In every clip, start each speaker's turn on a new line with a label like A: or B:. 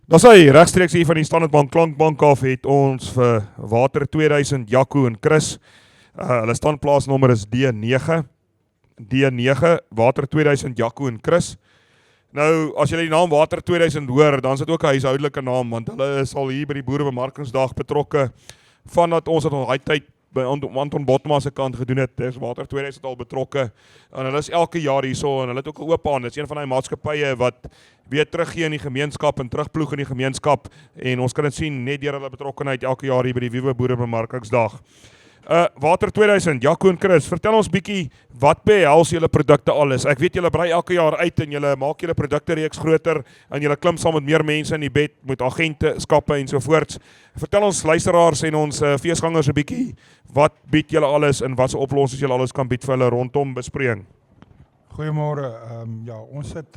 A: Dan sê regstreeks hier van die Standard Bank Klankbank af het ons vir Water 2000 Jaco en Chris. Hulle standplaasnommer is D9. D9 Water 2000 Jaco en Chris. Nou, as jy die naam Water 2000 hoor, dan is dit ook 'n huishoudelike naam, want hulle is al hier by die Boerebemarkingsdag betrokke vandat ons het al daai tyd by Anton Botma se kant gedoen het. Dis Water 2000 al betrokke en hulle is elke jaar hierso en hulle het ook 'n oop aan. Dit is een van die maatskappye wat weer teruggee in die gemeenskap en terugploeg in die gemeenskap en ons kan dit sien net deur hulle betrokkenheid elke jaar hier by die Wiewe Boerebemarkingsdag. Water 2000, Jaco en Chris, vertel ons bietjie wat behels julle produkte alles. Ek weet julle brei elke jaar uit en julle maak julle produkte reeks groter en julle klim saam met meer mense in die bed met agente, skappe en so voorts. Vertel ons luisteraars en ons feesgangers 'n bietjie wat bied julle alles en watse oplossings julle alles kan bied vir hulle rondom bespreking.
B: Goeiemôre. Ja, ons het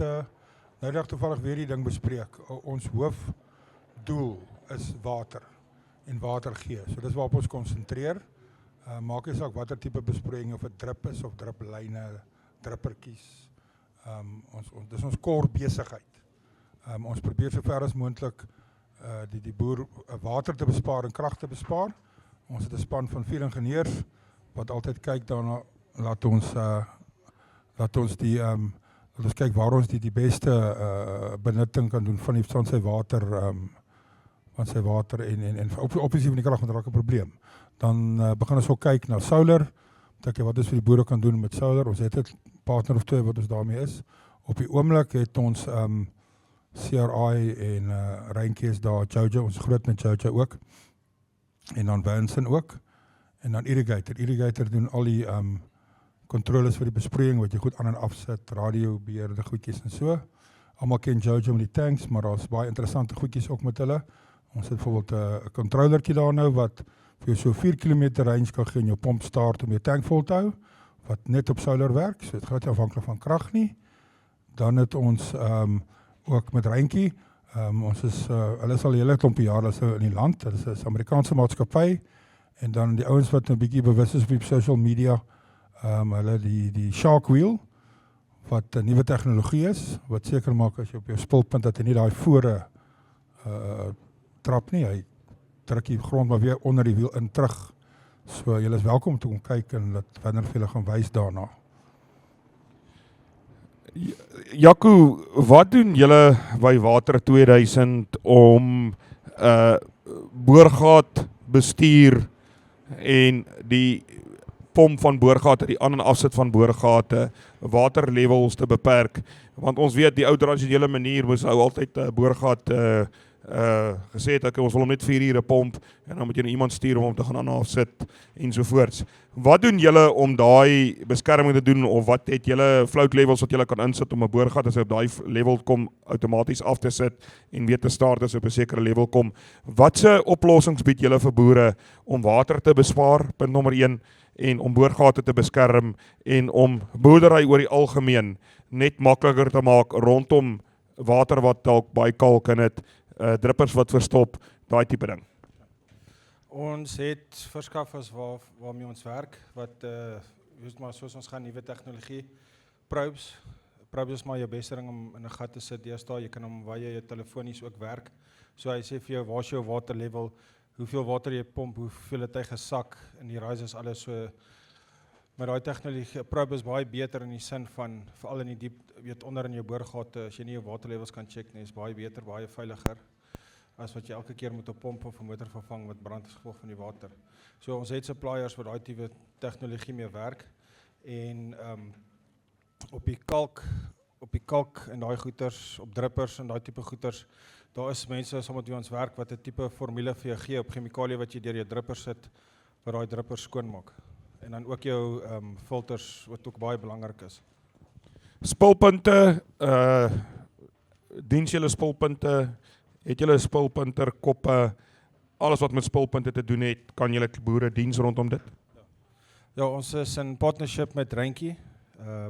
B: nou dag toevallig weer die ding bespreek. Ons hoofdoel is water en water gee. So dis waarop ons konsentreer. Maak nie saak watter tipe besproeiing of 'n drip is of driplyne, drippertjies. Dis ons core besigheid. Ons probeer so ver as moontlik die boer water te bespaar en krag te bespaar. Ons het 'n span van 4 ingenieurs wat altyd kyk daarna, laat ons kyk waar ons die beste benutting kan doen van sy water, en obviously van die krag met raak 'n probleem. Dan begin ons ook kyk na solar, kyk wat ons vir die boere kan doen met solar. Ons het 'n partner of 2 wat ons daarmee is. Op die oomblik het ons CRI en Reintjie is daar, Jojo, ons groot met Jojo ook. En dan Vanson ook. En dan Irrigator. Irrigator doen al die controles vir die besproeiing, wat jy goed aan en afsit, radio, beheerde goedjies en so. Almal ken Jojo met die tanks, maar daar's baie interessante goedjies ook met hulle. Ons het byvoorbeeld 'n controllertjie daar nou wat vir jou so 4 km range kan gee in jou pomp start om jou tank vol te hou, wat net op solar werk, so dit gaan nie afhanklik van krag nie. Dan het ons ook met Reintjie, ons is, hulle is al 'n hele klompie jare in die land, dit is 'n Amerikaanse maatskappy, en dan die ouens wat 'n bietjie bewus is op social media, hulle die Shark Wheel, wat 'n nuwe tegnologie is, wat seker maak as jy op jou spulpunt dat jy nie daai vore trap nie, hy druk die grond maar weer onder die wiel in terug. So julle is welkom om te kom kyk en dat wanneer vir julle gaan wys daarna.
A: Jaco, wat doen julle by Water 2000 om boorgat bestuur en die pomp van boorgate, die aan- en afsit van boorgate, waterlevels te beperk? Want ons weet die ou tradisionele manier moes ou altyd boorgat gesê het, ons wil hom net 4 ure pomp en dan moet jy nou iemand stuur om hom te gaan aan afsit en sovoorts. Wat doen julle om daai beskerming te doen, of wat het julle float levels wat julle kan insit om 'n boorgat as hy op daai level kom outomaties af te sit en weer te start as hy op 'n sekere level kom? Watse oplossings bied julle vir boere om water te bespaar, punt nommer 1, en om boorgate te beskerm en om boerdery oor die algemeen net makliker te maak rondom water wat dalk baie kalk in het, drippers wat verstop, daai tipe ding?
C: Ons het verskaffers waarmee ons werk, wat maar soos ons gaan nuwe tegnologie, probes is maar jou beste ding om in 'n gat te sit deesdae. Jy kan hom waar jy telefonies ook werk. So hy sê vir jou waar is jou water level, hoeveel water jy pomp, hoeveel het hy gesak, en die rise is alles so. Maar daai tegnologie, probe is baie beter in die sin van, veral in die diep, weet onder in jou boorgate, as jy nie jou waterlevels kan check nie, is baie beter, baie veiliger, as wat jy elke keer moet op pomp of 'n motor vervang wat brand as gevolg van die water. So ons het suppliers wat daai tipe tegnologie mee werk, en op die kalk en daai goeters, op drippers en daai tipe goeters, daar is mense saam met wie ons werk wat 'n tipe formule vir jou gee op chemikalie wat jy deur jou drippers sit, wat daai drippers skoon maak. En dan ook jou filters, wat ook baie belangrik is.
A: Spulpunte, diens julle spulpunte, het julle spulpunter, koppe, alles wat met spulpunte te doen het, kan julle boere diens rondom dit?
C: Ja, ons is in partnership met Reintjie,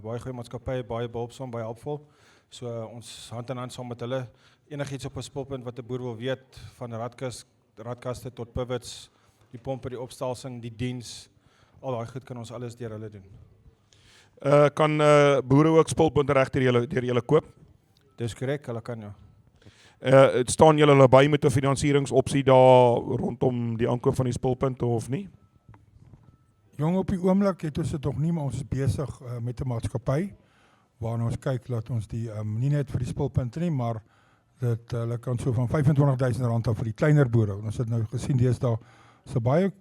C: baie goeie maatskappy, baie behulpsaam, baie helpvol. So ons hand in hand saam met hulle, enigiets op 'n spulpunt wat 'n boer wil weet, van radkaste tot pivots, die pompe, die opstalsing, die diens, al daai goed kan ons alles deur hulle doen.
A: Kan boere ook spulpunte reg deur julle koop?
C: Dis korrek, hulle kan ja.
A: Staan julle by met 'n finansieringsopsie daar rondom die aankoop van die spulpunte of nie?
B: Jong, op die oomblik het ons dit nog nie, maar ons is besig met 'n maatskappy waarna ons kyk dat ons die nie net vir die spulpunte nie, maar dat hulle kan so van R25,000 af vir die kleiner boere. Ons het nou gesien deesdae so baie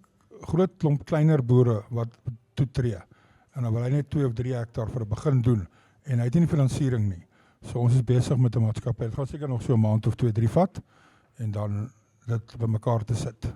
B: groot klomp kleiner boere wat toetree. En dan wil hy net 2 of 3 hektaar vir 'n begin doen en hy het nie finansiering nie. So ons is besig met 'n maatskappy. Dit gaan seker nog so 'n maand of 2, 3 vat en dan dit bymekaar te sit.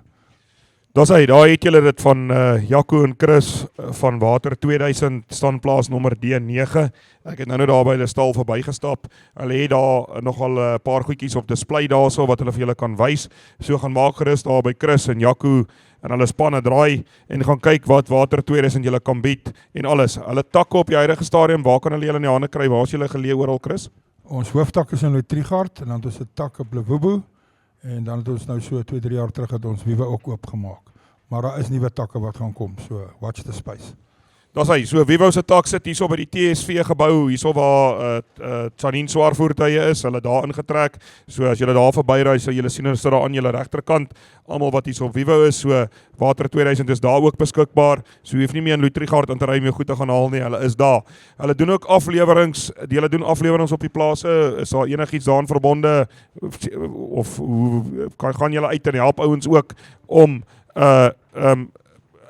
A: Daar het julle dit van Jaco en Chris van Water 2000 standplaas nommer D9. Ek het nou daar by hulle stal verbygestap. Hulle het daar nogal 'n paar goedjies op display daarso wat hulle vir julle kan wys. So gaan maak gerus daar by Chris en Jaco en hulle spanne draai en gaan kyk wat Water 2000 julle kan bied en alles. Hulle takke op die huidige stadium, waar kan hulle julle in die hande kry? Waar is julle geleë oral, Chris?
B: Ons hooftak is in Louis-Trichardt en dan het ons 'n tak op Lebobo en dan het ons nou so 2-3 jaar terug het ons Wiewe ook oopgemaak. Maar daar is nuwe takke wat gaan kom, so watch the space.
A: Daar's hy, so Vivo se tak sit hierso by die TSV gebou, hierso waar Tsanin swaar voertuie is, hulle daar ingetrek. So as julle daar verbyry, sal julle sien hulle sit daar aan julle regterkant, almal wat hierso op Vivo is, so Water 2000 is daar ook beskikbaar. So jy hoef nie meer in Louis-Trichardt in te ry om jou goed te gaan haal nie, hulle is daar. Hulle doen ook aflewerings, hulle doen aflewerings op die plase. Is daar enigiets daaraan verbonde of hoe gaan julle uit en help ouens ook om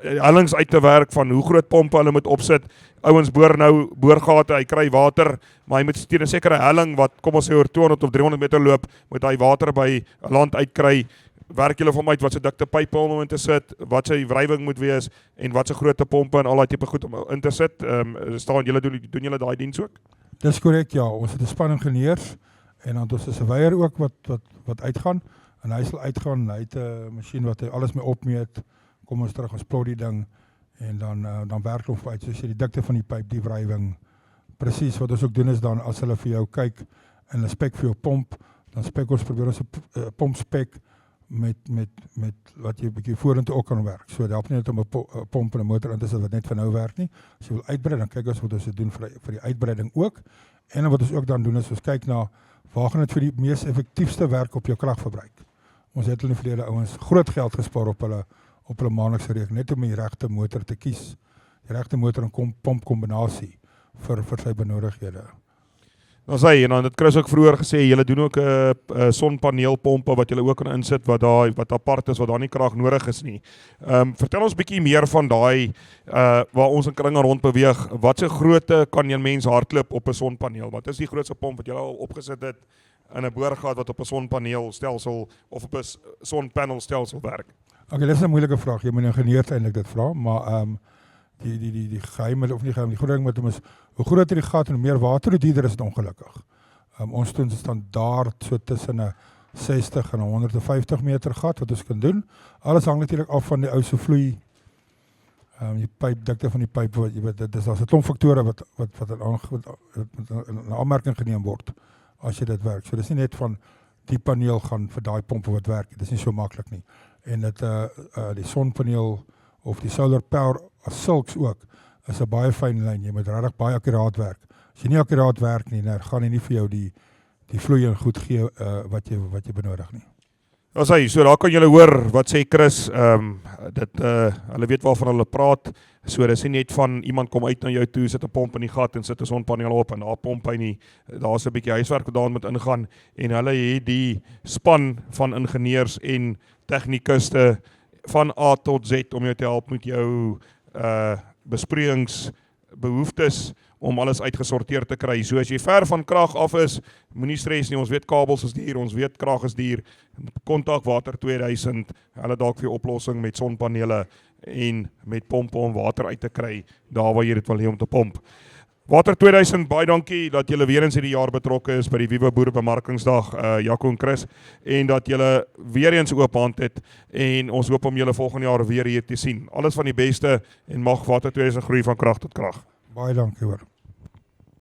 A: hellings uit te werk van hoe groot pompe hulle moet opsit. Ouens boor nou boorgate, hy kry water, maar hy moet teen 'n sekere helling wat kom ons sê oor 200 of 300 meter loop, moet hy water by 'n land uitkry. Werk julle vir hom uit wat se dikte pype om in te sit, wat sy wrywing moet wees en wat se grootte pompe en al daai tipe goed om in te sit. Staan julle doen julle daai diens ook?
B: Dis korrek, ja. Ons het 'n span ingenieurs en dan het ons 'n surveyor ook wat uitgaan. En hy sal uitgaan, hy het 'n masjien wat hy alles mee opmeet. Kom ons terug, ons plot die ding en dan werk ons uit, soos jy die dikte van die pyp, die wrywing. Presies wat ons ook doen is dan as hulle vir jou kyk en hulle spek vir jou pomp, dan spek ons probeer ons 'n pomp spek met wat jy 'n bietjie vorentoe ook kan werk. So dit help nie net om 'n pomp en 'n motor in te sit wat net vir nou werk nie. As jy wil uitbrei, dan kyk ons wat ons doen vir die uitbreiding ook. En wat ons ook dan doen is ons kyk na waar gaan dit vir die mees effektiefste werk op jou kragverbruik. Ons het in die verlede ouens groot geld gespaar op hulle maandelikse rekening, net om die regte motor te kies. Die regte motor en pomp kombinasie vir sy benodighede.
A: Dan sê en dan het Chris ook vroeër gesê julle doen ook 'n sonpaneelpompe wat julle ook kan insit wat apart is, wat daar nie krag nodig is nie. Vertel ons bietjie meer van daai waar ons in kringe rond beweeg. Wat se grootte kan jy mens hardloop op 'n sonpaneel? Wat is die grootste pomp wat julle al opgesit het in 'n boorgat wat op 'n sonpaneelstelsel of op 'n sonpanelstelsel werk?
B: Okay, dis 'n moeilike vraag. Jy moet 'n ingenieur eintlik dit vra, maar die geheim of nie geheim, die groot ding met hom is hoe groter die gat en hoe meer water, hoe duurder is dit ongelukkig. Ons doen standaard so tussen 'n 60 en 'n 150 meter gat wat ons kan doen. Alles hang natuurlik af van die ou se vloei. Die pypdikte van die pyp, dis daar's 'n klomp faktore wat in aanmerking geneem word as jy dit werk. So dis nie net van die paneel gaan vir daai pompe wat werk. Dit is nie so maklik nie. En dit die sonpaneel of die solar power as sulks ook is 'n baie fyn lyn. Jy moet regtig baie akkuraat werk. As jy nie akkuraat werk nie, dan gaan hy nie vir jou die vloei en goed gee wat jy benodig nie.
A: As hy, so daar kan julle hoor wat sê Chris, hulle weet waarvan hulle praat. So dis nie net van iemand kom uit na jou toe, sit 'n pomp in die gat en sit 'n sonpaneel op en daar pomp hy nie. Daar's 'n bietjie huiswerk wat daarin moet ingaan en hulle het die span van ingenieurs en tegnikuste van A tot Z om jou te help met jou besproeiingsbehoeftes om alles uitgesorteer te kry. So as jy ver van krag af is, moenie stres nie. Ons weet kabels is duur, ons weet krag is duur. Kontak Water 2000, hulle dalk vir oplossing met sonpanele en met pompe om water uit te kry daar waar jy dit wil hê om te pomp. Water 2000, baie dankie dat julle weer eens hierdie jaar betrokke is by die Wiewe Boerebemarkingsdag, Jaco en Chris, en dat julle weer eens oop hand het en ons hoop om julle volgende jaar weer hier te sien. Alles van die beste en mag Water 2000 groei van krag tot krag.
B: Baie dankie hoor.